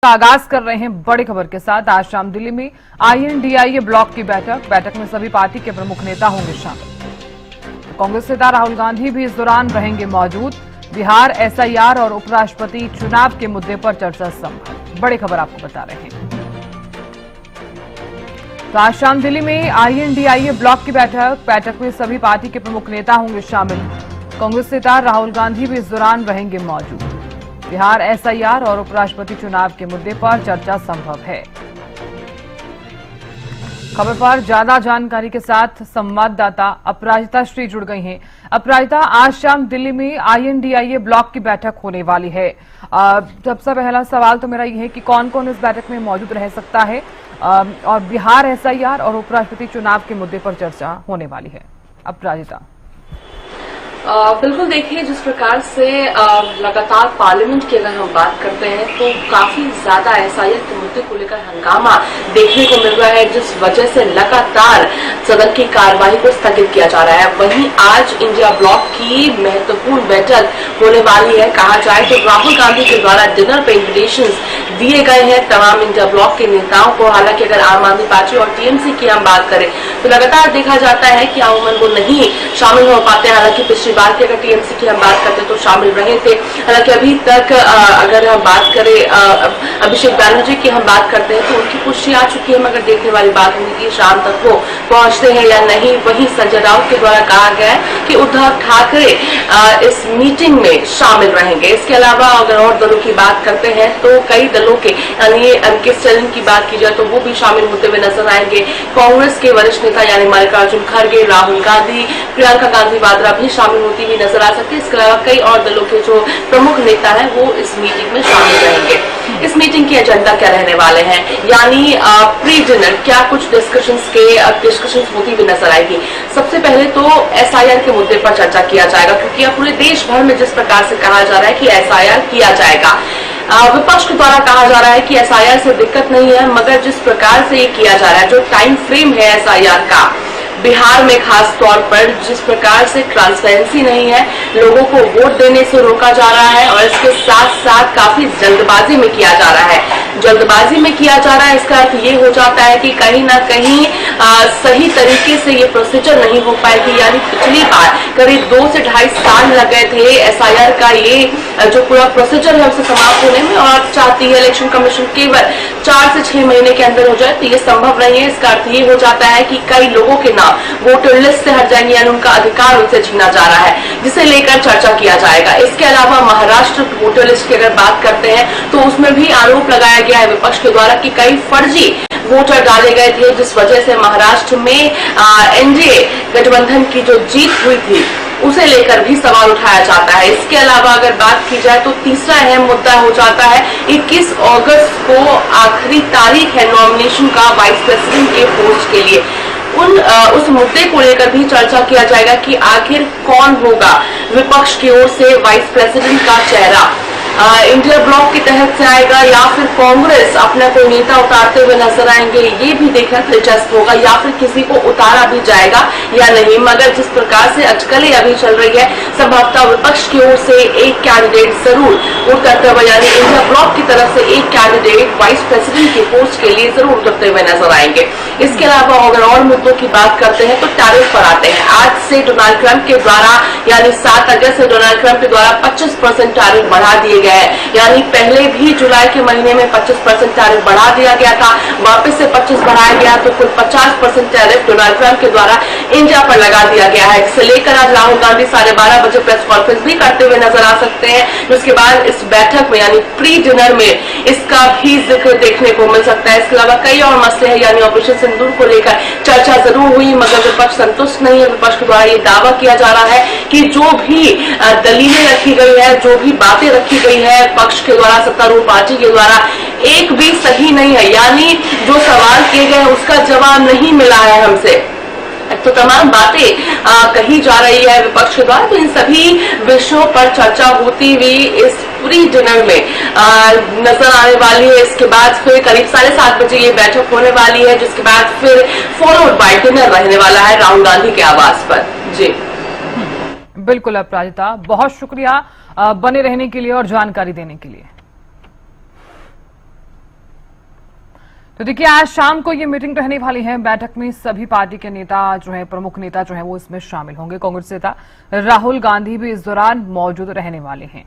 का आगाज कर रहे हैं बड़ी खबर के साथ। आज शाम दिल्ली में INDIA ब्लॉक की बैठक में सभी पार्टी के प्रमुख नेता होंगे शामिल। कांग्रेस नेता राहुल गांधी भी इस दौरान रहेंगे मौजूद। बिहार SIR और उपराष्ट्रपति चुनाव के मुद्दे पर चर्चा संभव। बड़ी खबर आपको बता रहे हैं। तो आज शाम दिल्ली में INDIA ब्लॉक की बैठक में सभी पार्टी के प्रमुख नेता होंगे शामिल। कांग्रेस नेता राहुल गांधी भी इस दौरान रहेंगे मौजूद। बिहार SIR और उपराष्ट्रपति चुनाव के मुद्दे पर चर्चा संभव है। खबर पर ज्यादा जानकारी के साथ संवाददाता अपराजिता श्री जुड़ गई हैं। अपराजिता, आज शाम दिल्ली में INDIA ब्लॉक की बैठक होने वाली है। सबसे पहला सवाल तो मेरा ये है कि कौन कौन इस बैठक में मौजूद रह सकता है और बिहार SIR और उपराष्ट्रपति चुनाव के मुद्दे पर चर्चा होने वाली है। अपराजिता। बिल्कुल, देखिए जिस प्रकार से लगातार पार्लियामेंट की अगर हम बात करते हैं तो काफी ज्यादा SIR के मुद्दे को लेकर हंगामा देखने को मिल रहा है, जिस वजह से लगातार सदन की कार्यवाही को स्थगित किया जा रहा है। वहीं आज इंडिया ब्लॉक की महत्वपूर्ण बैठक होने वाली है। कहा जाए तो राहुल गांधी के द्वारा डिनर पे इन्विटेशन दिए गए हैं तमाम इंडिया ब्लॉक के नेताओं को। हालांकि अगर आम आदमी पार्टी और TMC की हम बात करें तो लगातार देखा जाता है कि अमूमन वो नहीं शामिल हो पाते। हालांकि पिछली बार की अगर TMC की हम बात करते तो शामिल रहे थे। हालांकि अभी तक अगर हम बात करें अभिषेक बैनर्जी की हम बात करते हैं तो उनकी पुष्टि आ चुकी है, मगर देखने वाली बात होगी कि शाम तक वो पहुंचते हैं या नहीं। वहीं संजय राउत के द्वारा कहा गया है कि उद्धव ठाकरे इस मीटिंग में शामिल रहेंगे। इसके अलावा अगर और दलों की बात करते हैं तो कई दलों के यानी MK स्टालिन की बात की जाए तो वो भी शामिल होते हुए नजर आएंगे। कांग्रेस के वरिष्ठ नेता यानी मल्लिकार्जुन खड़गे, राहुल गांधी, प्रियंका गांधी वाड्रा भी शामिल होती हुई नजर आ सकती है। इसके अलावा कई और दलों के जो प्रमुख नेता हैं वो इस मीटिंग में शामिल रहेंगे। इस मीटिंग की एजेंडा क्या रहने वाले हैं, यानी प्री डिनर क्या कुछ डिस्कशंस होती हुई नजर आएगी। सबसे पहले तो SIR के मुद्दे पर चर्चा किया जाएगा, क्योंकि अब पूरे देश भर में जिस प्रकार से कहा जा रहा है कि SIR किया जाएगा, विपक्ष के द्वारा कहा जा रहा है कि SIR से दिक्कत नहीं है, मगर जिस प्रकार से ये किया जा रहा है, जो टाइम फ्रेम है SIR का, बिहार में खास तौर पर जिस प्रकार से ट्रांसपेरेंसी नहीं है, लोगों को वोट देने से रोका जा रहा है और इसके साथ साथ काफी जल्दबाजी में किया जा रहा है। जल्दबाजी में किया जा रहा है इसका अर्थ ये हो जाता है कि कहीं ना कहीं सही तरीके से ये प्रोसीजर नहीं हो पाएगी। यानी पिछली बार करीब 2 से 2.5 साल लग गए थे SIR का ये जो पूरा प्रोसीजर है उसे समाप्त होने में, और चाहती है इलेक्शन कमीशन केवल 4 से 6 महीने के अंदर हो जाए, तो ये संभव नहीं है। इसका अर्थ ये हो जाता है कि कई लोगों के नाम वोटर लिस्ट से हट जाएंगे, यानी उनका अधिकार उनसे छीना जा रहा है, जिसे लेकर चर्चा किया जाएगा। इसके अलावा महाराष्ट्र वोटर लिस्ट की अगर बात करते हैं तो उसमें भी आरोप लगाया गया है विपक्ष के द्वारा कि कई फर्जी वोटर डाले गए थे, जिस वजह से महाराष्ट्र में NDA गठबंधन की जो जीत हुई थी उसे लेकर भी सवाल उठाया जाता है। इसके अलावा अगर बात की जाए तो तीसरा अहम मुद्दा हो जाता है 21 अगस्त को आखिरी तारीख है नॉमिनेशन का वाइस प्रेसिडेंट के पोस्ट के लिए। उस मुद्दे को लेकर भी चर्चा किया जाएगा कि आखिर कौन होगा विपक्ष की ओर से वाइस प्रेसिडेंट का चेहरा। इंडिया ब्लॉक के तहत से आएगा या फिर कांग्रेस अपना कोई नेता उतारते हुए नजर आएंगे, ये भी देखना दिलचस्प होगा, या फिर किसी को उतारा भी जाएगा या नहीं। मगर जिस प्रकार से अटकलें अभी चल रही है, संभवतः विपक्ष की ओर से एक कैंडिडेट जरूर उतरते हुए, यानी इंडिया ब्लॉक की तरफ से एक कैंडिडेट वाइस प्रेसिडेंट के पोस्ट के लिए जरूर उतरते हुए नजर आएंगे। इसके अलावा अगर और मुद्दों की बात करते हैं तो टैरिफ पर आते हैं। आज से डोनाल्ड ट्रंप के द्वारा यानी 7 अगस्त से डोनाल्ड ट्रंप के द्वारा 25% टैरिफ बढ़ा दिए गए हैं। यानी पहले भी जुलाई के महीने में 25% टैरिफ बढ़ा दिया गया था, वापस से 25 बढ़ाया गया, तो कुल 50% टैरिफ डोनाल्ड ट्रंप के द्वारा इंडिया पर लगा दिया गया है। इसे लेकर आज राहुल गांधी 12:30 बजे प्रेस कॉन्फ्रेंस भी करते हुए नजर आ सकते हैं, जिसके बाद इस बैठक में यानी प्री डिनर में इसका भी जिक्र देखने को मिल सकता है। इसके अलावा कई और मसले हैं, यानी ऑपरेशन सिंदूर को लेकर चर्चा जरूर हुई, मगर विपक्ष संतुष्ट नहीं है। विपक्ष के द्वारा ये दावा किया जा रहा है कि जो भी दलीलें रखी गई है, जो भी बातें रखी गई है पक्ष के द्वारा, सत्तारूढ़ पार्टी के द्वारा, एक भी सही नहीं है। यानी जो सवाल किए गए उसका जवाब नहीं मिला है हमसे, तो तमाम बातें कही जा रही है विपक्ष के द्वारा। तो इन सभी विषयों पर चर्चा होती हुई इस प्री डिनर में नजर आने वाली है। इसके बाद फिर करीब 7:30 बजे ये बैठक होने वाली है, जिसके बाद फिर फॉलोड बाय डिनर रहने वाला है राहुल गांधी के आवास पर। जी बिल्कुल अपराजिता, बहुत शुक्रिया बने रहने के लिए और जानकारी देने के लिए। तो देखिए, आज शाम को ये मीटिंग रहने वाली है। बैठक में सभी पार्टी के नेता जो है, प्रमुख नेता जो है वो इसमें शामिल होंगे। कांग्रेस नेता राहुल गांधी भी इस दौरान मौजूद रहने वाले हैं।